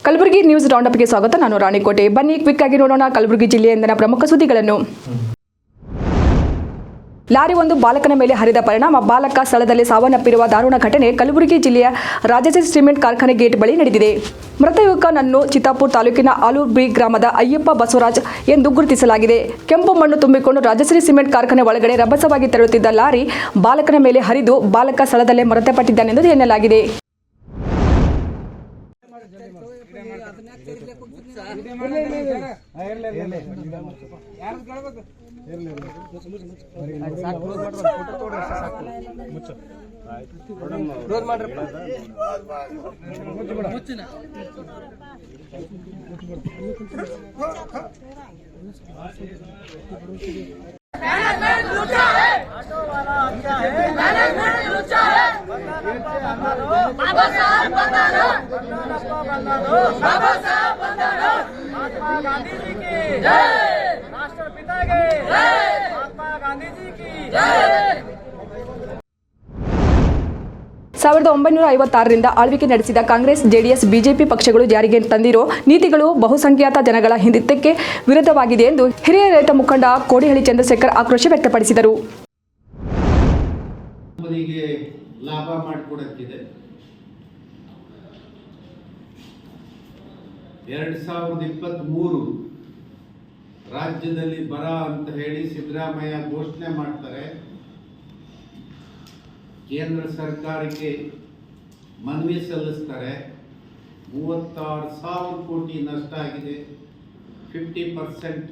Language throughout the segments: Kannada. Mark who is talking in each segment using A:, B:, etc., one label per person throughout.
A: ಕಲಬುರಗಿ ನ್ಯೂಸ್ ರೌಂಡಪ್ಗೆ ಸ್ವಾಗತ. ನಾನು ರಾಣಿಕೋಟೆ. ಬನ್ನಿ ಕ್ವಿಕ್ ಆಗಿ ನೋಡೋಣ ಕಲಬುರಗಿ ಜಿಲ್ಲೆಯಿಂದ ಪ್ರಮುಖ ಸುದ್ದಿಗಳನ್ನು. ಲಾರಿ ಒಂದು ಬಾಲಕನ ಮೇಲೆ ಹರಿದ ಪರಿಣಾಮ ಬಾಲಕ ಸ್ಥಳದಲ್ಲಿ ಸಾವನ್ನಪ್ಪಿರುವ ದಾರುಣ ಘಟನೆ ಕಲಬುರಗಿ ಜಿಲ್ಲೆಯ ರಾಜಶ್ರೀ ಸಿಮೆಂಟ್ ಕಾರ್ಖಾನೆ ಗೇಟ್ ಬಳಿ ನಡೆದಿದೆ. ಮೃತ ಯುವಕನನ್ನು ಚಿತ್ತಾಪುರ ತಾಲೂಕಿನ ಆಲೂರ್ಬಿ ಗ್ರಾಮದ ಅಯ್ಯಪ್ಪ ಬಸವರಾಜ್ ಎಂದು ಗುರುತಿಸಲಾಗಿದೆ. ಕೆಂಪು ಮಣ್ಣು ತುಂಬಿಕೊಂಡು ರಾಜಶ್ರೀ ಸಿಮೆಂಟ್ ಕಾರ್ಖಾನೆ ಒಳಗಡೆ ರಭಸವಾಗಿ ತೆರಳುತ್ತಿದ್ದ ಲಾರಿ ಬಾಲಕನ ಮೇಲೆ ಹರಿದು ಬಾಲಕ ಸ್ಥಳದಲ್ಲೇ ಮೃತಪಟ್ಟಿದ್ದಾನೆಂದು ಎನ್ನಲಾಗಿದೆ.
B: महात्मा गांधी जी की जय, राष्ट्रपिता के जय, महात्मा गांधी जी की जय.
A: 1956ರಿಂದ ಆಳ್ವಿಕೆ ನಡೆಸಿದ ಕಾಂಗ್ರೆಸ್, ಜೆಡಿಎಸ್, ಬಿಜೆಪಿ ಪಕ್ಷಗಳು ಜಾರಿಗೆ ತಂದಿರೋ ನೀತಿಗಳು ಬಹುಸಂಖ್ಯಾತ ಜನಗಳ ಹಿಡಿತಕ್ಕೆ ವಿರುದ್ಧವಾಗಿದೆ ಎಂದು ಹಿರಿಯ ರೈತ ಮುಖಂಡ ಕೋಡಿಹಳ್ಳಿ ಚಂದ್ರಶೇಖರ್ ಆಕ್ರೋಶ ವ್ಯಕ್ತಪಡಿಸಿದರು.
C: ಲಾಭ ಮಾಡಿಕೊಡುತ್ತಿದೆ. 2023 ರಾಜ್ಯದಲ್ಲಿ ಬರ ಅಂತ ಹೇಳಿ ಸಿದ್ದರಾಮಯ್ಯ ಘೋಷಣೆ ಮಾಡ್ತಾರೆ. ಕೇಂದ್ರ ಸರ್ಕಾರಕ್ಕೆ ಮನವಿ ಸಲ್ಲಿಸ್ತಾರೆ. 36,000 ಕೋಟಿ ನಷ್ಟ ಆಗಿದೆ. 50%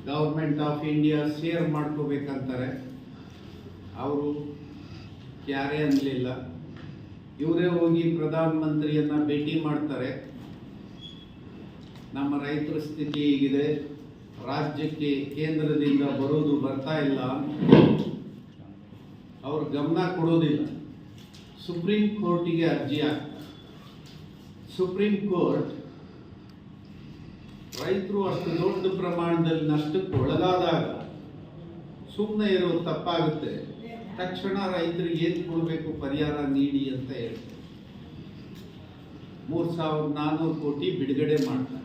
C: ಗವರ್ಮೆಂಟ್ ಆಫ್ ಇಂಡಿಯಾ ಶೇರ್ ಮಾಡ್ಕೋಬೇಕಂತಾರೆ. ಅವರು ಯಾರೇ ಅನ್ನಲಿಲ್ಲ. ಇವರೇ ಹೋಗಿ ಪ್ರಧಾನಮಂತ್ರಿಯನ್ನ ಭೇಟಿ ಮಾಡ್ತಾರೆ. ನಮ್ಮ ರೈತರ ಸ್ಥಿತಿ ಹೀಗಿದೆ, ರಾಜ್ಯಕ್ಕೆ ಕೇಂದ್ರದಿಂದ ಬರೋದು ಬರ್ತಾ ಇಲ್ಲ, ಅವರು ಗಮನ ಕೊಡೋದಿಲ್ಲ. ಸುಪ್ರೀಂ ಕೋರ್ಟಿಗೆ ಅರ್ಜಿ ಹಾಕ್ತಾರೆ. ಸುಪ್ರೀಂ ಕೋರ್ಟ್ ರೈತರು ಅಷ್ಟು ದೊಡ್ಡ ಪ್ರಮಾಣದಲ್ಲಿ ನಷ್ಟಕ್ಕೆ ಒಳಗಾದಾಗ ಸುಮ್ಮನೆ ಇರೋದು ತಪ್ಪಾಗುತ್ತೆ, ತಕ್ಷಣ ರೈತರಿಗೆ ಏನು ಕೊಡಬೇಕು ಪರಿಹಾರ ನೀಡಿ ಅಂತ ಹೇಳ್ತಾರೆ. 3,400 ಕೋಟಿ ಬಿಡುಗಡೆ ಮಾಡ್ತಾರೆ.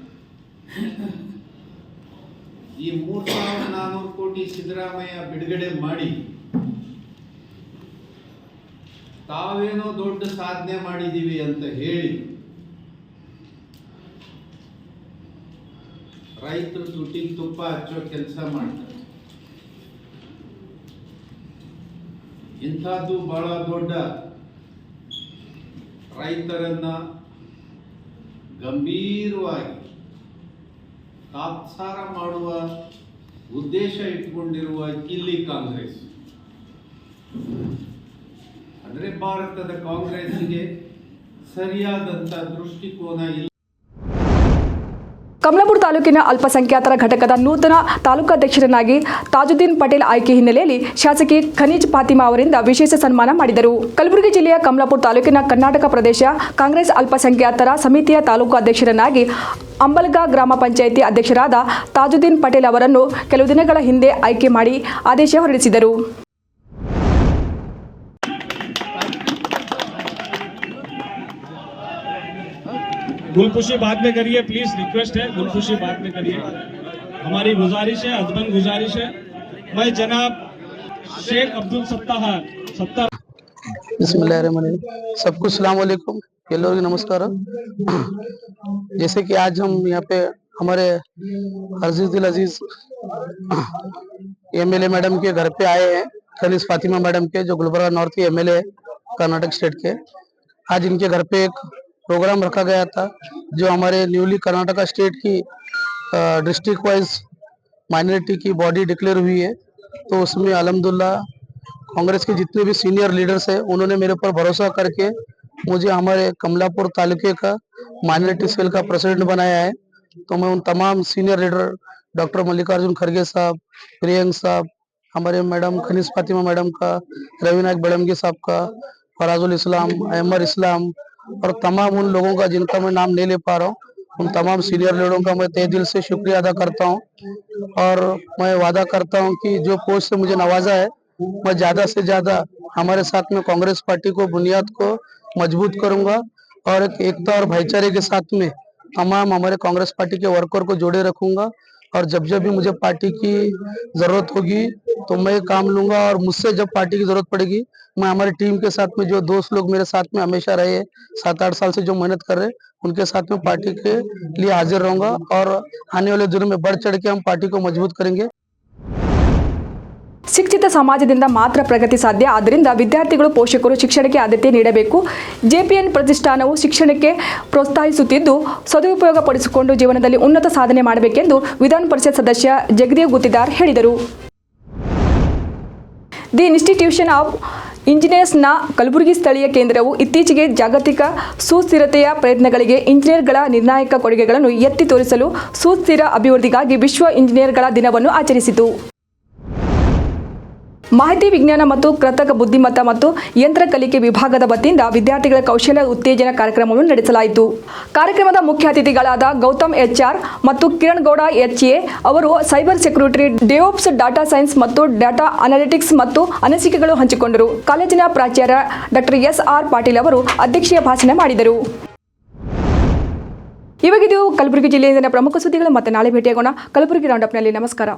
C: ಈ 3,400 ಕೋಟಿ ಸಿದ್ದರಾಮಯ್ಯ ಬಿಡುಗಡೆ ಮಾಡಿ ತಾವೇನೋ ದೊಡ್ಡ ಸಾಧನೆ ಮಾಡಿದೀವಿ ಅಂತ ಹೇಳಿ ರೈತರು ತುಟಿಗೆ ತುಪ್ಪ ಹಚ್ಚೋ ಕೆಲಸ ಮಾಡ್ತಾರೆ. ಇಂಥದ್ದು ಬಹಳ ದೊಡ್ಡ ರೈತರನ್ನ ಗಂಭೀರವಾಗಿ ತಾತ್ಸಾರ ಮಾಡುವ ಉದ್ದೇಶ ಇಟ್ಕೊಂಡಿರುವ ಕಿಲ್ಲಿ ಕಾಂಗ್ರೆಸ್. ಅಂದರೆ ಭಾರತದ ಕಾಂಗ್ರೆಸ್ಗೆ ಸರಿಯಾದಂಥ ದೃಷ್ಟಿಕೋನ ಇಲ್ಲ.
A: ಕಮಲಾಪುರ ತಾಲೂಕಿನ ಅಲ್ಪಸಂಖ್ಯಾತರ ಘಟಕದ ನೂತನ ತಾಲೂಕಾಧ್ಯಕ್ಷರನ್ನಾಗಿ ತಾಜುದ್ದೀನ್ ಪಟೇಲ್ ಆಯ್ಕೆ ಹಿನ್ನೆಲೆಯಲ್ಲಿ ಶಾಸಕಿ ಖನೀಜ್ ಫಾತಿಮಾ ಅವರಿಂದ ವಿಶೇಷ ಸನ್ಮಾನ ಮಾಡಿದರು. ಕಲಬುರಗಿ ಜಿಲ್ಲೆಯ ಕಮಲಾಪುರ ತಾಲೂಕಿನ ಕರ್ನಾಟಕ ಪ್ರದೇಶ ಕಾಂಗ್ರೆಸ್ ಅಲ್ಪಸಂಖ್ಯಾತರ ಸಮಿತಿಯ ತಾಲೂಕು ಅಧ್ಯಕ್ಷರನ್ನಾಗಿ ಅಂಬಲ್ಗಾ ಗ್ರಾಮ ಪಂಚಾಯಿತಿ ಅಧ್ಯಕ್ಷರಾದ ತಾಜುದ್ದೀನ್ ಪಟೇಲ್ ಅವರನ್ನು ಕೆಲವು ದಿನಗಳ ಹಿಂದೆ ಆಯ್ಕೆ ಮಾಡಿ ಆದೇಶ ಹೊರಡಿಸಿದರು.
D: गुलफुशी बाद में करिए, प्लीज रिक्वेस्ट है, गुलफुशी बाद में करिए. हमारी गुजारिश है, अदबन गुजारिश है. मैं जनाब शेख अब्दुल सत्तार
E: बिस्मिल्लाहिर्रहमानिर्रहीम. सबको सलाम वालेकुम, ಎಲ್ಲರಿಗೂ ನಮಸ್ಕಾರ. जैसे कि आज हम यहाँ पे हमारे अजीज अजीज एमएलए मैडम के घर पे आए हैं, खनीज फातिमा मैडम के, जो गुलबर्गा नॉर्थ के एमएलए कर्नाटक स्टेट के. आज इनके घर पे एक प्रोग्राम रखा गया था जो हमारे न्यूली कर्नाटका स्टेट की डिस्ट्रिक्ट वाइज माइनॉरिटी की बॉडी डिक्लेयर हुई है. तो उसमें अल्हम्दुलिल्लाह कांग्रेस के जितने भी सीनियर लीडर्स हैं उन्होंने मेरे ऊपर भरोसा करके मुझे हमारे कमलापुर तालुके का माइनॉरिटी सेल का प्रेसिडेंट बनाया है. तो मैं उन तमाम सीनियर लीडर डॉक्टर मल्लिकार्जुन खड़गे साहब, प्रियंक साहब, हमारे मैडम खनीज फातिमा मैडम का, रवि नायक बेड़मगी साहब का, फराजुल इस्लाम, अहमद इस्लाम और तमाम उन लोगों का जिनका मैं नाम नहीं ले पा रहा हूँ, उन तमाम सीनियर लीडरों का मैं तहे दिल से शुक्रिया अदा करता हूँ. और मैं वादा करता हूँ कि जो पोस्ट से मुझे नवाजा है मैं ज़्यादा से ज़्यादा हमारे साथ में कांग्रेस पार्टी को बुनियाद को मजबूत करूँगा और एक एकता और भाईचारे के साथ में तमाम हमारे कांग्रेस पार्टी के वर्कर को जोड़े रखूंगा और जब जब भी मुझे पार्टी की जरूरत होगी तो मैं काम लूंगा और मुझसे जब पार्टी की जरूरत पड़ेगी मैं हमारी टीम के साथ में जो दोस्त लोग मेरे साथ में हमेशा रहे 7-8 साल से जो मेहनत कर रहे हैं उनके साथ में पार्टी के लिए हाजिर रहूंगा और आने वाले दिनों में बढ़ चढ़ के हम पार्टी को मजबूत करेंगे।
A: ಶಿಕ್ಷಿತ ಸಮಾಜದಿಂದ ಮಾತ್ರ ಪ್ರಗತಿ ಸಾಧ್ಯ. ಆದ್ದರಿಂದ ವಿದ್ಯಾರ್ಥಿಗಳು ಪೋಷಕರು ಶಿಕ್ಷಣಕ್ಕೆ ಆದ್ಯತೆ ನೀಡಬೇಕು. ಜೆಪಿಎನ್ ಪ್ರತಿಷ್ಠಾನವು ಶಿಕ್ಷಣಕ್ಕೆ ಪ್ರೋತ್ಸಾಹಿಸುತ್ತಿದ್ದು ಸದುಪಯೋಗಪಡಿಸಿಕೊಂಡು ಜೀವನದಲ್ಲಿ ಉನ್ನತ ಸಾಧನೆ ಮಾಡಬೇಕೆಂದು ವಿಧಾನ ಪರಿಷತ್ ಸದಸ್ಯ ಜಗದೇವ್ ಗುತ್ತಿದಾರ್ ಹೇಳಿದರು. ದಿ ಇನ್ಸ್ಟಿಟ್ಯೂಷನ್ ಆಫ್ ಇಂಜಿನಿಯರ್ಸ್ನ ಕಲಬುರಗಿ ಸ್ಥಳೀಯ ಕೇಂದ್ರವು ಇತ್ತೀಚೆಗೆ ಜಾಗತಿಕ ಸುಸ್ಥಿರತೆಯ ಪ್ರಯತ್ನಗಳಿಗೆ ಇಂಜಿನಿಯರ್ಗಳ ನಿರ್ಣಾಯಕ ಕೊಡುಗೆಗಳನ್ನು ಎತ್ತಿ ತೋರಿಸಲು ಸುಸ್ಥಿರ ಅಭಿವೃದ್ಧಿಗಾಗಿ ವಿಶ್ವ ಇಂಜಿನಿಯರ್ಗಳ ದಿನವನ್ನು ಆಚರಿಸಿತು. ಮಾಹಿತಿ ವಿಜ್ಞಾನ ಮತ್ತು ಕೃತಕ ಬುದ್ಧಿಮತ್ತ ಮತ್ತು ಯಂತ್ರ ಕಲಿಕೆ ವಿಭಾಗದ ವತಿಯಿಂದ ವಿದ್ಯಾರ್ಥಿಗಳ ಕೌಶಲ್ಯ ಉತ್ತೇಜನ ಕಾರ್ಯಕ್ರಮವನ್ನು ನಡೆಸಲಾಯಿತು. ಕಾರ್ಯಕ್ರಮದ ಮುಖ್ಯ ಅತಿಥಿಗಳಾದ ಗೌತಮ್ HR ಮತ್ತು ಕಿರಣ್ ಗೌಡ HA ಅವರು ಸೈಬರ್ ಸೆಕ್ಯೂರಿಟಿ, ಡೆವೋಪ್ಸ್, ಡಾಟಾ ಸೈನ್ಸ್ ಮತ್ತು ಡಾಟಾ ಅನಾಲಿಟಿಕ್ಸ್ ಮತ್ತು ಅನಿಸಿಕೆಗಳು ಹಂಚಿಕೊಂಡರು. ಕಾಲೇಜಿನ ಪ್ರಾಚಾರ್ಯ ಡಾಕ್ಟರ್ SR ಪಾಟೀಲ್ ಅವರು ಅಧ್ಯಕ್ಷೀಯ ಭಾಷಣ ಮಾಡಿದರು. ಇವಾಗಿದ್ದು ಕಲಬುರಗಿ ಜಿಲ್ಲೆಯಿಂದ ಪ್ರಮುಖ ಸುದ್ದಿಗಳು. ಮತ್ತೆ ನಾಳೆ ಭೇಟಿಯಾಗೋಣ ಕಲಬುರಗಿ ರೌಂಡಪ್ನಲ್ಲಿ. ನಮಸ್ಕಾರ.